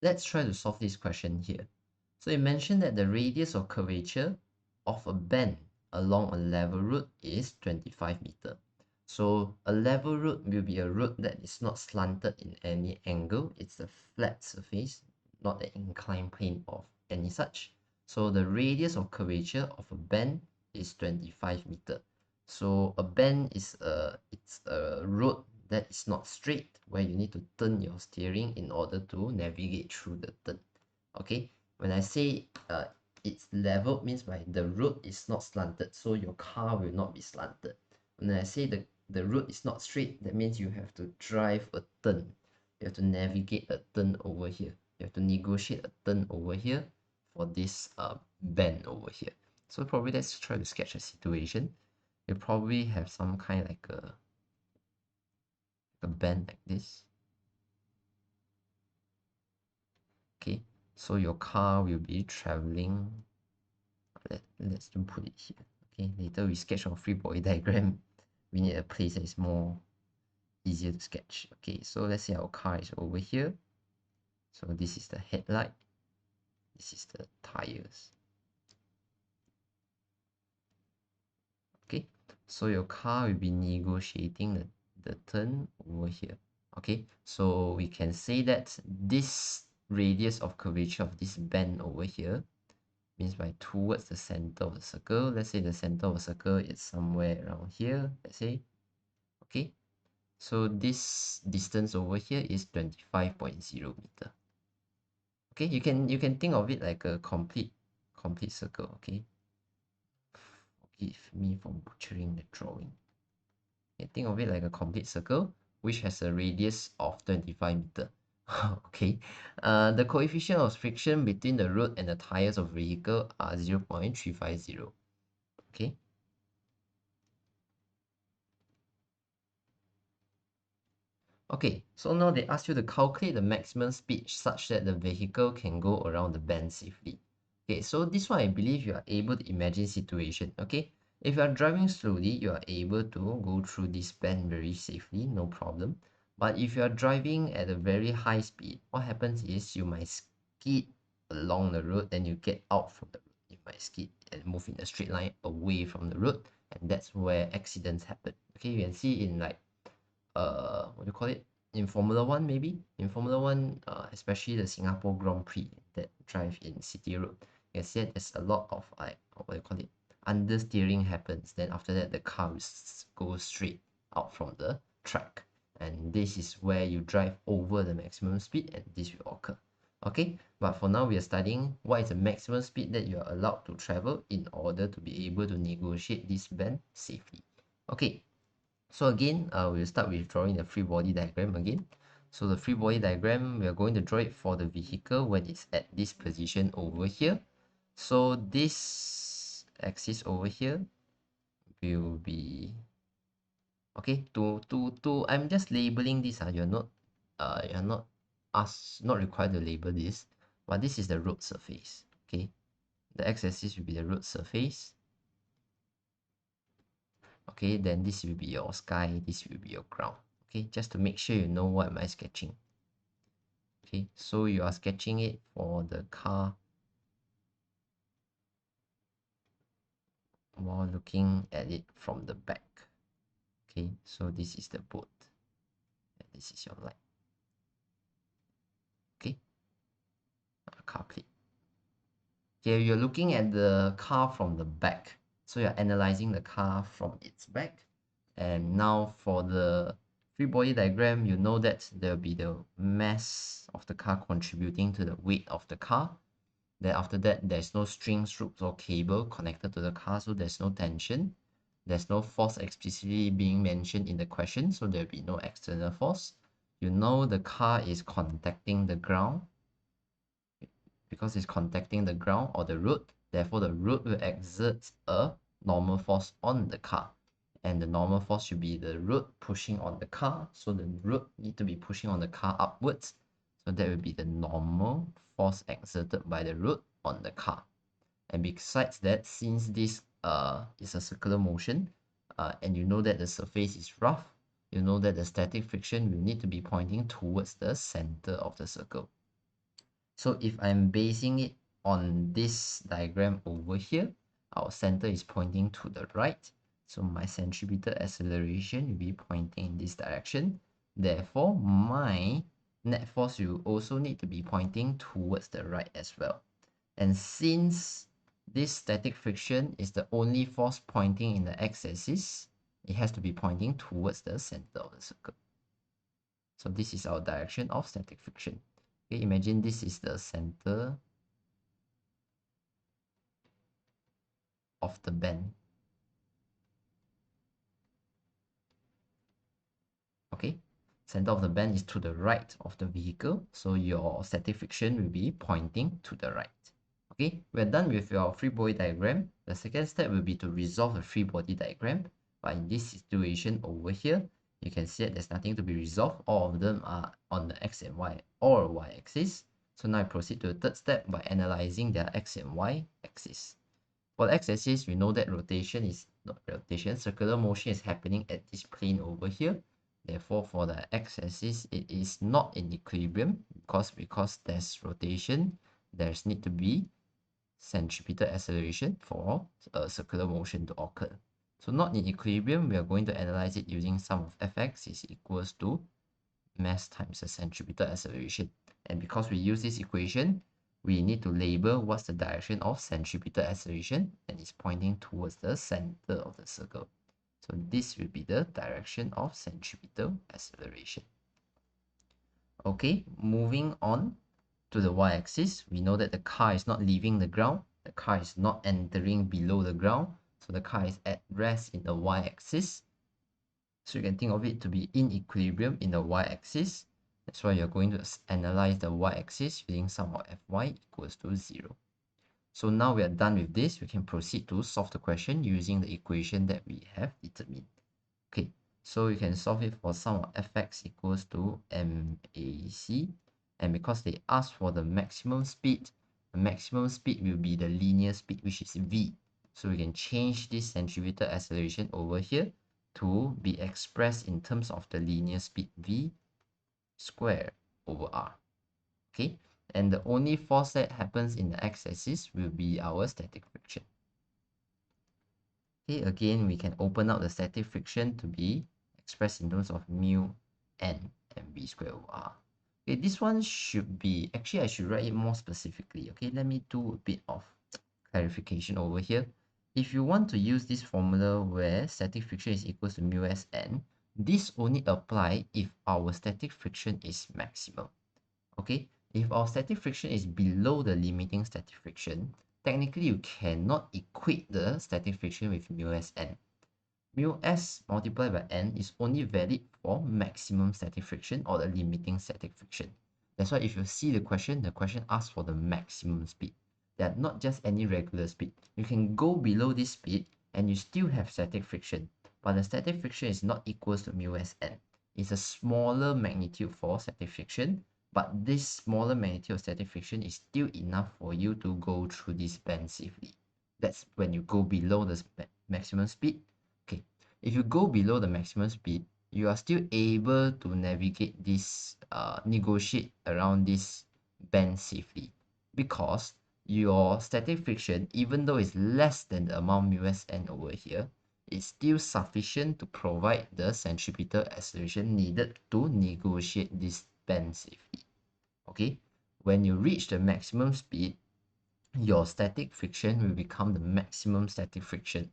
let's try to solve this question here. So it mentioned that the radius or curvature of a bend along a level route is 25 meter. So a level route will be a route that is not slanted in any angle. It's a flat surface, not an inclined plane of any such. So the radius or curvature of a bend is 25 meter. So a bend is it's a road that is not straight, where you need to turn your steering in order to navigate through the turn. Okay, when I say it's level, means by the road is not slanted, so your car will not be slanted. When I say the road is not straight, that means you have to drive a turn, you have to navigate a turn over here, you have to negotiate a turn over here for this bend over here. So probably let's try to sketch a situation. You probably have some kind like a bend like this. Okay, so your car will be traveling. Let's put it here. Okay, later we sketch on free body diagram. We need a place that is more easier to sketch. Okay, so let's say our car is over here. So this is the headlight. This is the tires. Okay, so your car will be negotiating the turn over here. Okay, so we can say that this radius of curvature of this bend over here means by towards the center of the circle. Let's say the center of the circle is somewhere around here, let's say. Okay, so this distance over here is 25.0 meter. Okay, you can think of it like a complete circle. Okay, forgive me for butchering the drawing. You think of it like a complete circle which has a radius of 25 meter. Okay, the coefficient of friction between the road and the tires of vehicle are 0.350. Okay, okay, so now they ask you to calculate the maximum speed such that the vehicle can go around the bend safely. Okay, so this one I believe you are able to imagine situation. Okay, if you are driving slowly, you are able to go through this bend very safely, no problem. But if you are driving at a very high speed, what happens is you might skid along the road, then you get out from the road. You might skid and move in a straight line away from the road, and that's where accidents happen. Okay, you can see in like what do you call it, in Formula One, maybe in Formula One, especially the Singapore Grand Prix that drive in City Road, you can see that there's a lot of like what do you call it, understeering happens. Then after that the car will go straight out from the track, and this is where you drive over the maximum speed and this will occur. Okay, but for now we are studying what is the maximum speed that you are allowed to travel in order to be able to negotiate this bend safely. Okay, so again, we'll start with drawing the free body diagram again. So the free body diagram, we are going to draw it for the vehicle when it's at this position over here. So this axis over here will be, okay, I'm just labeling this. You're not not required to label this, but this is the road surface. Okay, the x-axis will be the road surface. Okay, then this will be your sky, this will be your ground. Okay, just to make sure you know what am I sketching. Okay, so you are sketching it for the car while looking at it from the back. Okay, so this is the boat and this is your light. Okay, car plate. Okay, you're looking at the car from the back, so you're analyzing the car from its back. And now for the free body diagram, you know that there'll be the mass of the car contributing to the weight of the car. Then after that, there's no strings, ropes, or cable connected to the car, so there's no tension. There's no force explicitly being mentioned in the question, so there'll be no external force. You know the car is contacting the ground because it's contacting the ground or the road. Therefore, the road will exert a normal force on the car. And the normal force should be the road pushing on the car. So the road need to be pushing on the car upwards. So that will be the normal force exerted by the road on the car. And besides that, since this is a circular motion, and you know that the surface is rough, you know that the static friction will need to be pointing towards the center of the circle. So if I'm basing it on this diagram over here, our center is pointing to the right. So my centripetal acceleration will be pointing in this direction. Therefore, my net force will also need to be pointing towards the right as well. And since this static friction is the only force pointing in the x-axis, it has to be pointing towards the center of the circle. So this is our direction of static friction. Okay, imagine this is the center of the bend. Okay, center of the bend is to the right of the vehicle, so your static friction will be pointing to the right. Okay, we're done with your free body diagram. The second step will be to resolve the free body diagram. But in this situation over here, you can see that there's nothing to be resolved. All of them are on the x and y or y axis. So now I proceed to the third step by analyzing their x and y axis. For the x-axis, we know that rotation is not rotation, circular motion is happening at this plane over here. Therefore, for the x-axis, it is not in equilibrium because there's rotation, there's need to be centripetal acceleration for a circular motion to occur. So not in equilibrium, we are going to analyze it using sum of fx is equals to mass times the centripetal acceleration. And because we use this equation, we need to label what's the direction of centripetal acceleration, and it's pointing towards the center of the circle. So this will be the direction of centripetal acceleration. Okay, moving on to the y-axis, we know that the car is not leaving the ground. The car is not entering below the ground. So the car is at rest in the y-axis. So you can think of it to be in equilibrium in the y-axis. That's why you're going to analyze the y-axis using sum of fy equals to 0. So now we are done with this. We can proceed to solve the question using the equation that we have determined. Okay, so you can solve it for sum of fx equals to mac. And because they asked for the maximum speed will be the linear speed, which is v. So we can change this centripetal acceleration over here to be expressed in terms of the linear speed v squared over r. Okay, and the only force that happens in the x-axis will be our static friction. Okay, again, we can open up the static friction to be expressed in terms of mu n and v squared over r. Okay, this one should be, actually I should write it more specifically. Okay, let me do a bit of clarification over here. If you want to use this formula where static friction is equals to mu s n, this only apply if our static friction is maximum. Okay, if our static friction is below the limiting static friction, technically you cannot equate the static friction with mu s n. Mu s multiplied by n is only valid for maximum static friction or the limiting static friction. That's why if you see the question asks for the maximum speed. They are not just any regular speed. You can go below this speed and you still have static friction, but the static friction is not equals to mu s n. It's a smaller magnitude for static friction, but this smaller magnitude of static friction is still enough for you to go through this band safely. That's when you go below the maximum speed. Okay, if you go below the maximum speed, you are still able to navigate this, negotiate around this band safely, because your static friction, even though it's less than the amount mu s n over here, is still sufficient to provide the centripetal acceleration needed to negotiate this band safely. Okay, when you reach the maximum speed, your static friction will become the maximum static friction.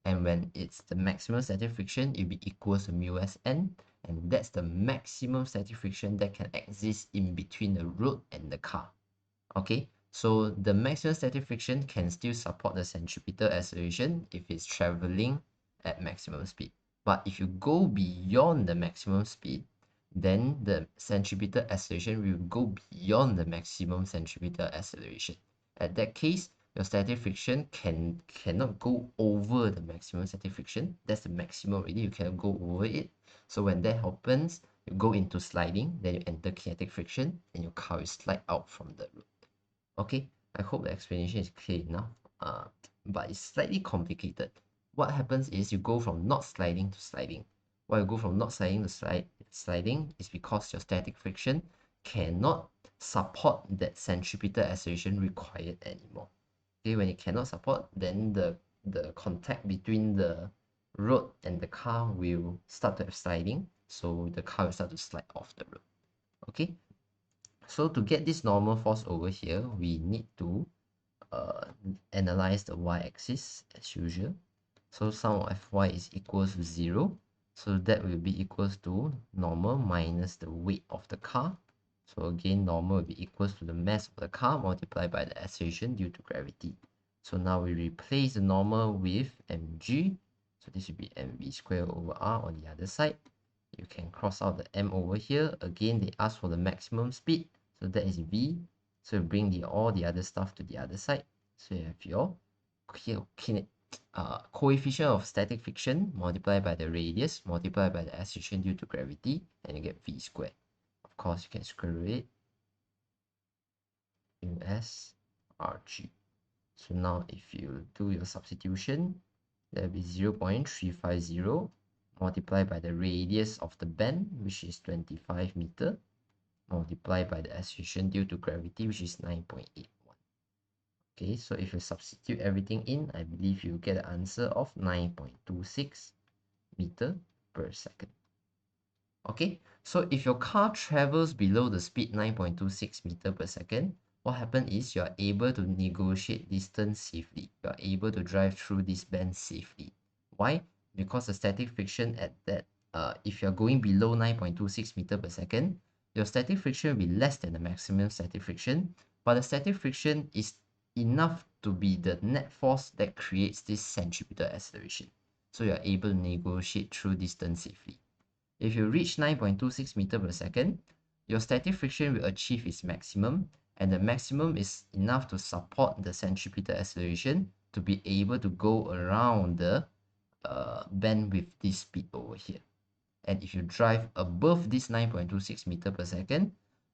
And when it's the maximum static friction, it will be equals to mu s n, and that's the maximum static friction that can exist in between the road and the car. Okay, so the maximum static friction can still support the centripetal acceleration if it's traveling at maximum speed. But if you go beyond the maximum speed, then the centripetal acceleration will go beyond the maximum centripetal acceleration. At that case, your static friction cannot go over the maximum static friction. That's the maximum already. You cannot go over it. So when that happens, you go into sliding, then you enter kinetic friction, and your car will slide out from the road. Okay, I hope the explanation is clear enough, but it's slightly complicated. What happens is you go from not sliding to sliding. Why you go from not sliding to sliding is because your static friction cannot support that centripetal acceleration required anymore. Okay, when it cannot support, then the contact between the road and the car will start to have sliding, so the car will start to slide off the road. Okay, so to get this normal force over here, we need to analyze the y-axis as usual. So sum of fy is equals to 0. So that will be equals to normal minus the weight of the car. So again, normal will be equals to the mass of the car multiplied by the acceleration due to gravity. So now we replace the normal with mg. So this will be mv squared over r on the other side. You can cross out the m over here. Again, they ask for the maximum speed. So that is v. So you bring all the other stuff to the other side. So you have your coefficient of static friction multiplied by the radius multiplied by the acceleration due to gravity, and you get v squared. Of course, you can square root it. US RG. So now if you do your substitution, that will be 0.350 multiplied by the radius of the bend, which is 25 meter, multiplied by the acceleration due to gravity, which is 9.81. Okay, so if you substitute everything in, I believe you get an answer of 9.26 meter per second. Okay, so if your car travels below the speed 9.26 meter per second, what happens is you are able to negotiate distance safely. You are able to drive through this bend safely. Why? Because the static friction at that, if you're going below 9.26 meter per second, your static friction will be less than the maximum static friction, but the static friction is enough to be the net force that creates this centripetal acceleration. So you are able to negotiate through distance safely. If you reach 9.26 meter per second, your static friction will achieve its maximum, and the maximum is enough to support the centripetal acceleration to be able to go around the bend with this speed over here. And if you drive above this 9.26 meter per second,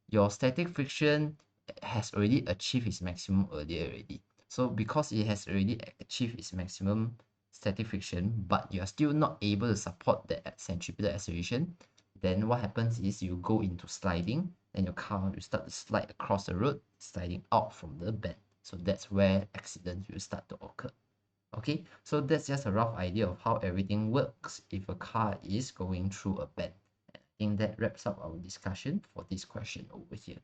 your static friction has already achieved its maximum earlier already. So because it has already achieved its maximum static friction, but you are still not able to support the centripetal acceleration, then what happens is you go into sliding, and your car will start to slide across the road, sliding out from the bend. So that's where accidents will start to occur. Okay, so that's just a rough idea of how everything works if a car is going through a bend. I think that wraps up our discussion for this question over here.